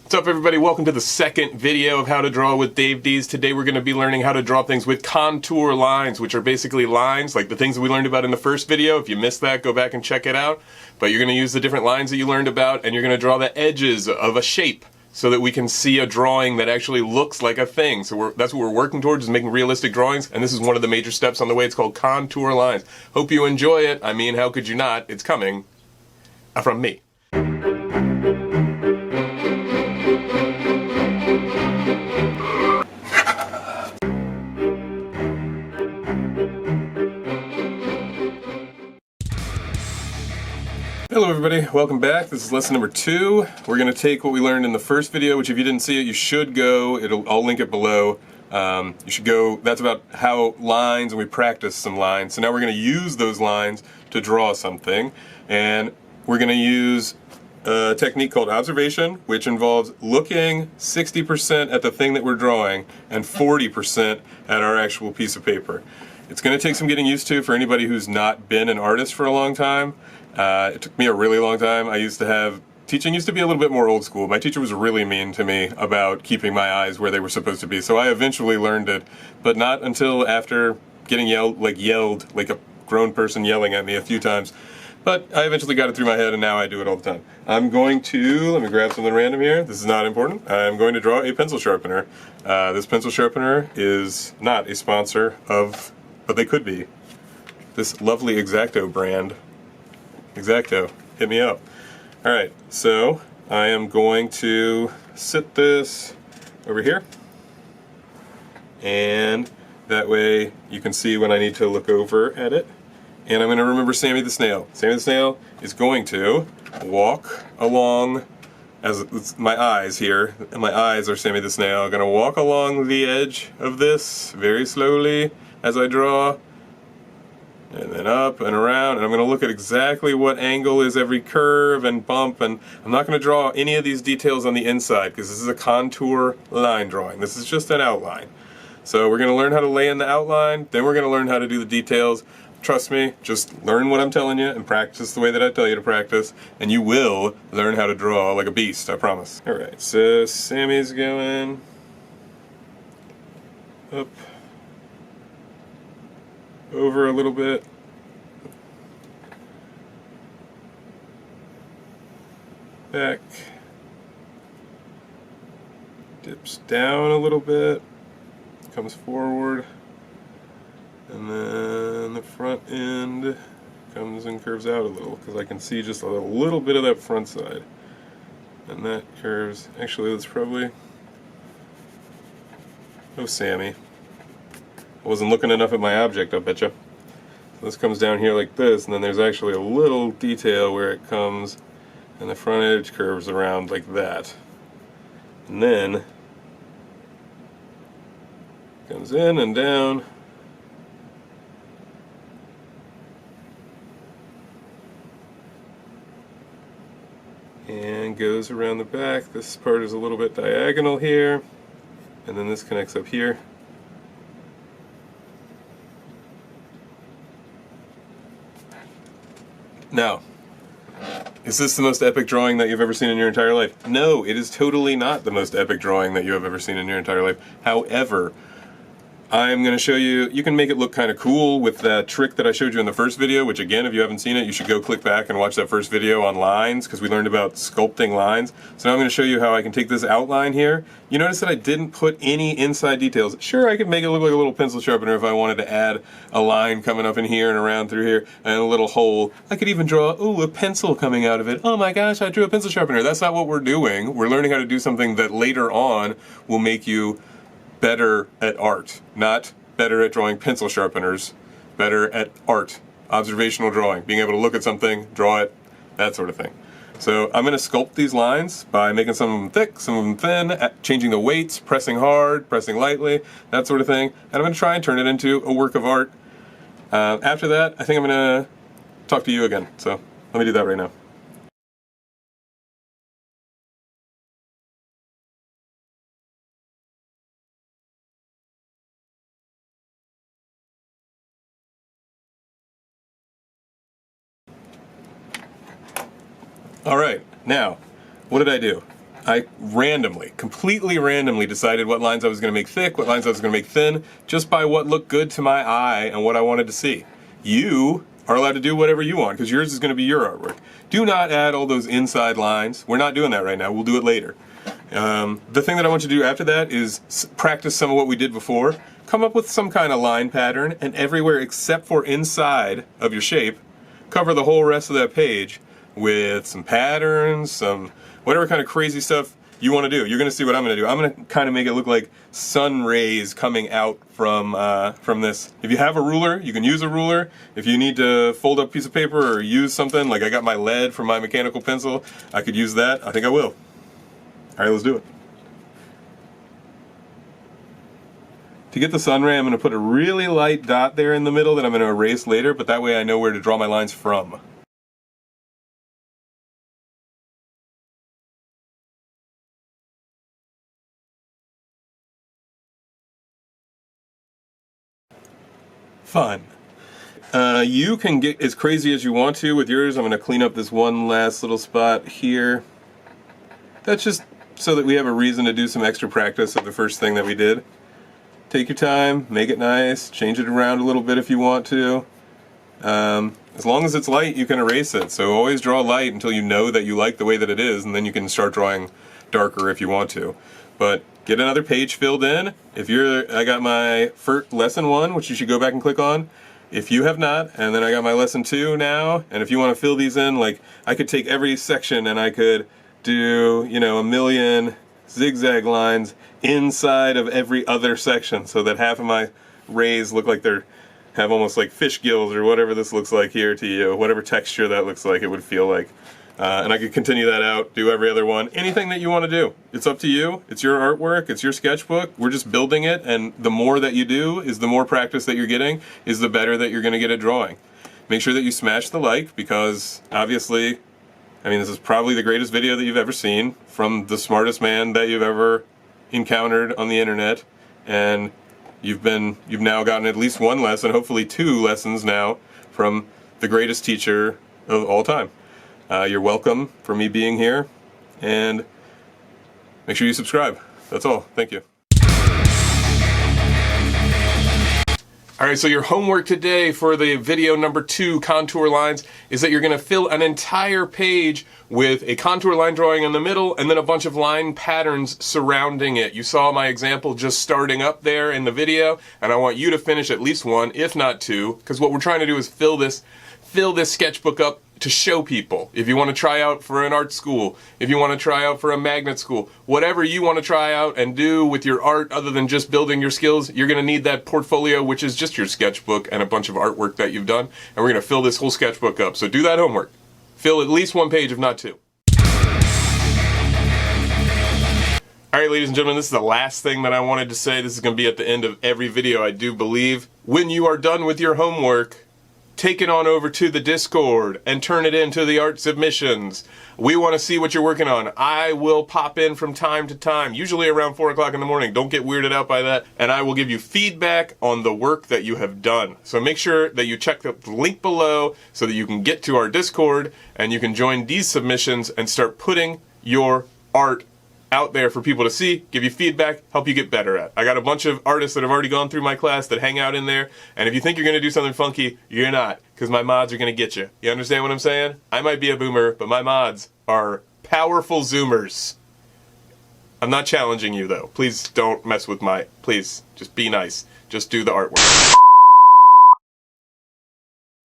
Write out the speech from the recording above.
What's up, everybody? Welcome to the second video of How to Draw with Dees. Today we're going to be learning how to draw things with contour lines, which are basically lines like the things that we learned about in the first video. If you missed that, go back and check it out. But you're going to use the different lines that you learned about, and you're going to draw the edges of a shape so that we can see a drawing that actually looks like a thing. So that's what we're working towards, is making realistic drawings, and this is one of the major steps on the way. It's called contour lines. Hope you enjoy it. I mean, how could you not? It's coming from me. Hello everybody, welcome back. This is lesson number 2. We're going to take what we learned in the first video, which if you didn't see it, you should go. I'll link it below. You should go. That's about how lines, and we practice some lines. So now we're going to use those lines to draw something. And we're going to use a technique called observation, which involves looking 60% at the thing that we're drawing and 40% at our actual piece of paper. It's going to take some getting used to for anybody who's not been an artist for a long time. It took me a really long time. Teaching used to be a little bit more old school. My teacher was really mean to me about keeping my eyes where they were supposed to be, so I eventually learned it, but not until after getting yelled like a grown person yelling at me a few times. But I eventually got it through my head, and now I do it all the time. Let me grab something random here. This is not important. I'm going to draw a pencil sharpener. This pencil sharpener is not a sponsor of, but they could be, this lovely X-Acto brand. X-Acto, hit me up. Alright, so I am going to sit this over here, and that way you can see when I need to look over at it. And I'm going to remember Sammy the Snail. Sammy the Snail is going to walk along, as my eyes here, and my eyes are Sammy the Snail. I'm going to walk along the edge of this very slowly as I draw, and then up and around, and I'm going to look at exactly what angle is every curve and bump, and I'm not going to draw any of these details on the inside because this is a contour line drawing. This is just an outline. So we're going to learn how to lay in the outline, then we're going to learn how to do the details. Trust me, just learn what I'm telling you and practice the way that I tell you to practice, and you will learn how to draw like a beast, I promise. Alright, so Sammy's going up, over a little bit, back, dips down a little bit, comes forward, and then the front end comes and curves out a little, because I can see just a little bit of that front side, and that curves. Actually, that's probably, oh Sammy, I wasn't looking enough at my object, I betcha. So this comes down here like this, and then there's actually a little detail where it comes, and the front edge curves around like that. And then comes in and down. And goes around the back. This part is a little bit diagonal here, and then this connects up here. Now, is this the most epic drawing that you've ever seen in your entire life? No, it is totally not the most epic drawing that you have ever seen in your entire life. However, I'm going to show you, you can make it look kind of cool with that trick that I showed you in the first video, which again, if you haven't seen it, you should go click back and watch that first video on lines, because we learned about sculpting lines. So now I'm going to show you how I can take this outline here. You notice that I didn't put any inside details. Sure, I could make it look like a little pencil sharpener if I wanted to add a line coming up in here and around through here, and a little hole. I could even draw, ooh, a pencil coming out of it. Oh my gosh, I drew a pencil sharpener. That's not what we're doing. We're learning how to do something that later on will make you better at art, not better at drawing pencil sharpeners, better at art, observational drawing, being able to look at something, draw it, that sort of thing. So I'm going to sculpt these lines by making some of them thick, some of them thin, changing the weights, pressing hard, pressing lightly, that sort of thing, and I'm going to try and turn it into a work of art. After that, I think I'm going to talk to you again, so let me do that right now. All right, now, what did I do? I completely randomly decided what lines I was going to make thick, what lines I was going to make thin, just by what looked good to my eye and what I wanted to see. You are allowed to do whatever you want, because yours is going to be your artwork. Do not add all those inside lines. We're not doing that right now. We'll do it later. The thing that I want you to do after that is practice some of what we did before. Come up with some kind of line pattern, and everywhere except for inside of your shape, cover the whole rest of that page with some patterns, some whatever kind of crazy stuff you want to do. You're going to see what I'm going to do. I'm going to kind of make it look like sun rays coming out from this. If you have a ruler, you can use a ruler. If you need to fold up a piece of paper or use something, like I got my lead from my mechanical pencil, I could use that. I think I will. All right, let's do it. To get the sun ray, I'm going to put a really light dot there in the middle that I'm going to erase later, but that way I know where to draw my lines from. Fun. You can get as crazy as you want to with yours. I'm going to clean up this one last little spot here. That's just so that we have a reason to do some extra practice of the first thing that we did. Take your time, make it nice, change it around a little bit if you want to. As long as it's light, you can erase it. So always draw light until you know that you like the way that it is, and then you can start drawing darker if you want to. But get another page filled in. I got my first lesson 1, which you should go back and click on. If you have not, and then I got my lesson 2 now, and if you want to fill these in, like I could take every section and I could do, you know, a million zigzag lines inside of every other section, so that half of my rays look like have almost like fish gills or whatever this looks like here to you, whatever texture that looks like it would feel like. And I could continue that out, do every other one, anything that you want to do. It's up to you. It's your artwork. It's your sketchbook. We're just building it, and the more that you do is the more practice that you're getting, is the better that you're going to get at drawing. Make sure that you smash the like, because obviously, I mean, this is probably the greatest video that you've ever seen from the smartest man that you've ever encountered on the internet, and you've now gotten at least one lesson, hopefully 2 lessons now, from the greatest teacher of all time. You're welcome for me being here, and make sure you subscribe. That's all. Thank you. Alright, so your homework today for the video number 2, contour lines, is that you're going to fill an entire page with a contour line drawing in the middle and then a bunch of line patterns surrounding it. You saw my example just starting up there in the video, and I want you to finish at least 1, if not 2, because what we're trying to do is fill this sketchbook up to show people. If you want to try out for an art school, if you want to try out for a magnet school, whatever you want to try out and do with your art other than just building your skills, you're going to need that portfolio, which is just your sketchbook and a bunch of artwork that you've done, and we're going to fill this whole sketchbook up. So do that homework. Fill at least 1 page, if not 2. Alright, ladies and gentlemen, this is the last thing that I wanted to say. This is going to be at the end of every video, I do believe. When you are done with your homework, take it on over to the Discord and turn it into the art submissions. We want to see what you're working on. I will pop in from time to time, usually around 4 o'clock in the morning. Don't get weirded out by that. And I will give you feedback on the work that you have done. So make sure that you check the link below so that you can get to our Discord and you can join these submissions and start putting your art out there for people to see, give you feedback, help you get better at. I got a bunch of artists that have already gone through my class that hang out in there, and if you think you're going to do something funky, you're not, because my mods are going to get you. You understand what I'm saying? I might be a boomer, but my mods are powerful zoomers. I'm not challenging you, though. Please don't mess with please, just be nice. Just do the artwork.